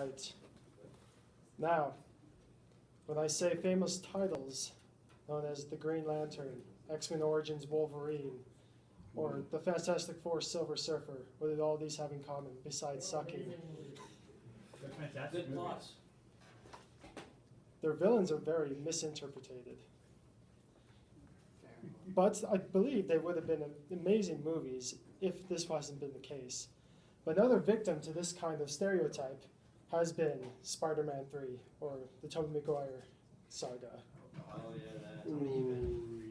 right. Now, when I say famous titles, known as the Green Lantern, X-Men Origins Wolverine, or the Fantastic Four Silver Surfer, what do all these have in common besides sucking? They're fantastic Good movies. plots. Their villains are very misinterpreted. But I believe they would have been amazing movies if this wasn't been the case. But another victim to this kind of stereotype has been Spider-Man 3, or the Tobey Maguire saga. Oh yeah, that. Ooh.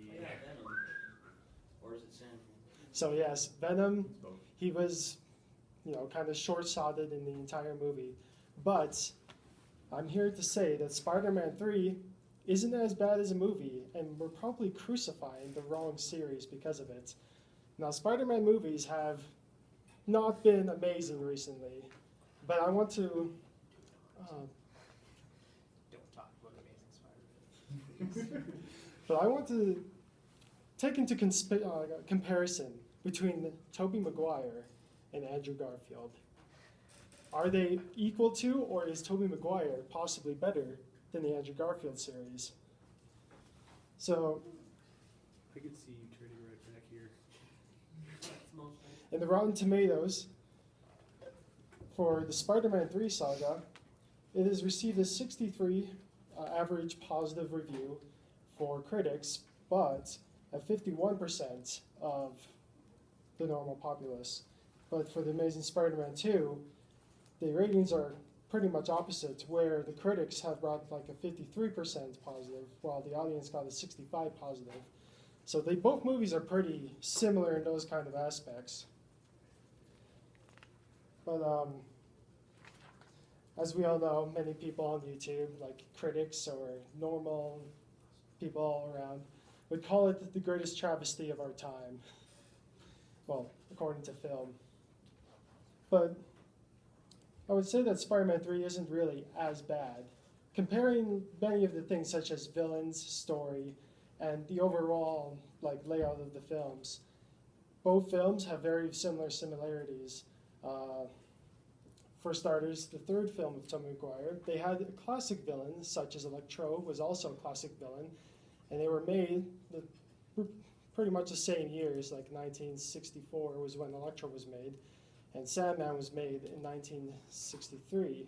Yeah, Venom. Or is it Sandman? So yes, Venom, It's both. he was, kind of short-sighted in the entire movie. But I'm here to say that Spider-Man 3 isn't as bad as a movie, and we're probably crucifying the wrong series because of it. Now, Spider-Man movies have not been amazing recently, but I want to Don't talk about Amazing Spider-Man. but I want to take into comparison between Tobey Maguire and Andrew Garfield. Are they equal to, or is Tobey Maguire possibly better than the Andrew Garfield series? So, I could see you turning right back here. That's mostly. in the Rotten Tomatoes, for the Spider-Man 3 saga, it has received a 63 average positive review for critics, but a 51% of the normal populace. But for the Amazing Spider-Man 2, the ratings are pretty much opposite, where the critics have brought like a 53% positive, while the audience got a 65 positive. So both movies are pretty similar in those kind of aspects. But as we all know, many people on YouTube, like critics or normal people all around, would call it the greatest travesty of our time. Well, according to film. But I would say that Spider-Man 3 isn't really as bad. Comparing many of the things such as villains, story, and the overall layout of the films, both films have very similar similarities. For starters, the third film of Tobey Maguire, they had a classic villain, such as Electro was also a classic villain, and they were made pretty much the same years, like 1964 was when Electro was made, and Sandman was made in 1963.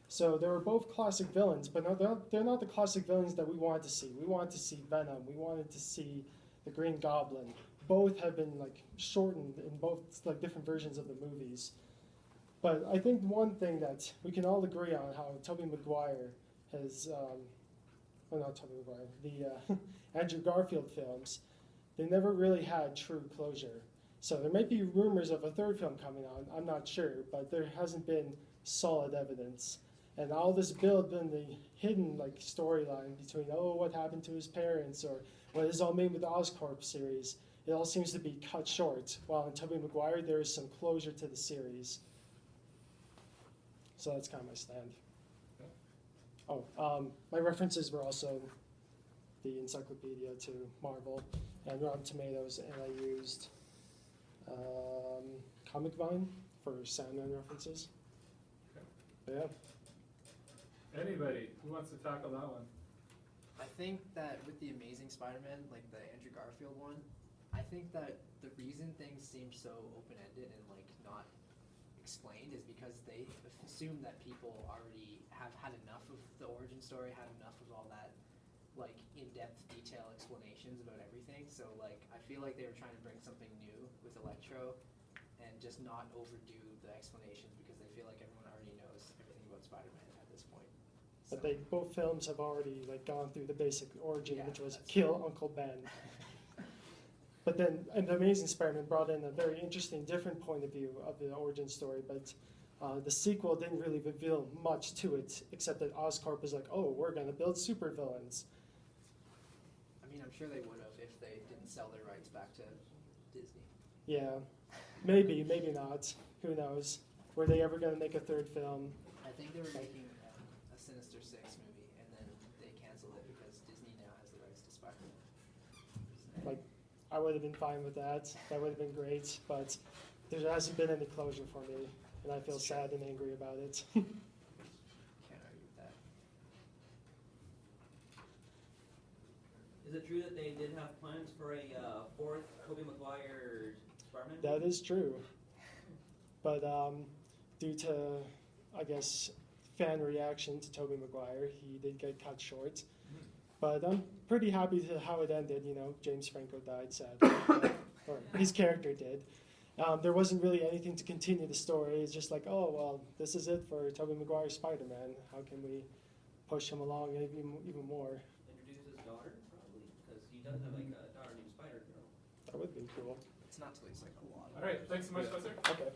So they were both classic villains, but no, they're not the classic villains that we wanted to see. We wanted to see Venom. We wanted to see the Green Goblin. Both have been shortened in both different versions of the movies. But I think one thing that we can all agree on, how Tobey Maguire has, not Tobey Maguire, the Andrew Garfield films, they never really had true closure. So there might be rumors of a third film coming on, I'm not sure, but there hasn't been solid evidence. And all this build in the hidden storyline between, what happened to his parents, or what is all made with the Oscorp series, it all seems to be cut short, while in Tobey Maguire there is some closure to the series. So that's kind of my stand. My references were also the encyclopedia to Marvel and Rotten Tomatoes, and I used Comic Vine for Sandman references. Yeah. Anybody who wants to tackle that one? I think that with the Amazing Spider-Man, like the Andrew Garfield one, I think that the reason things seem so open-ended and not explained is because they assume that people already have had enough of the origin story, had enough of all that in-depth detail explanations about everything. So I feel like they were trying to bring something new with Electro and just not overdo the explanations because they feel like everyone already knows everything about Spider-Man at this point. But both films have already gone through the basic origin, Yeah, which was that's kill Uncle Ben. But then, and the Amazing Spider-Man brought in a very interesting, different point of view of the origin story. But the sequel didn't really reveal much to it, except that Oscorp is we're going to build supervillains. I mean, I'm sure they would have if they didn't sell their rights back to Disney. Yeah, maybe, maybe not. Who knows? Were they ever going to make a third film? I think they were making a Sinister Six movie, and then they canceled it because Disney now has the rights to Spider-Man. I would have been fine with that. That would have been great, but there hasn't been any closure for me. and I feel That's true. sad and angry about it. Can't argue with that. Is it true that they did have plans for a fourth Tobey Maguire Spider-Man? That is true. But due to, I guess, fan reaction to Tobey Maguire, he did get cut short. But I'm pretty happy to how it ended. You know, James Franco died sadly, or his character did. There wasn't really anything to continue the story. It's just like, oh, well, this is it for Tobey Maguire's Spider-Man. How can we push him along even more? Introduce his daughter, probably, because he does have like a daughter named Spider-Girl. That would be cool. It's not till he's like a lot. All right, thanks so much, Spencer. Okay.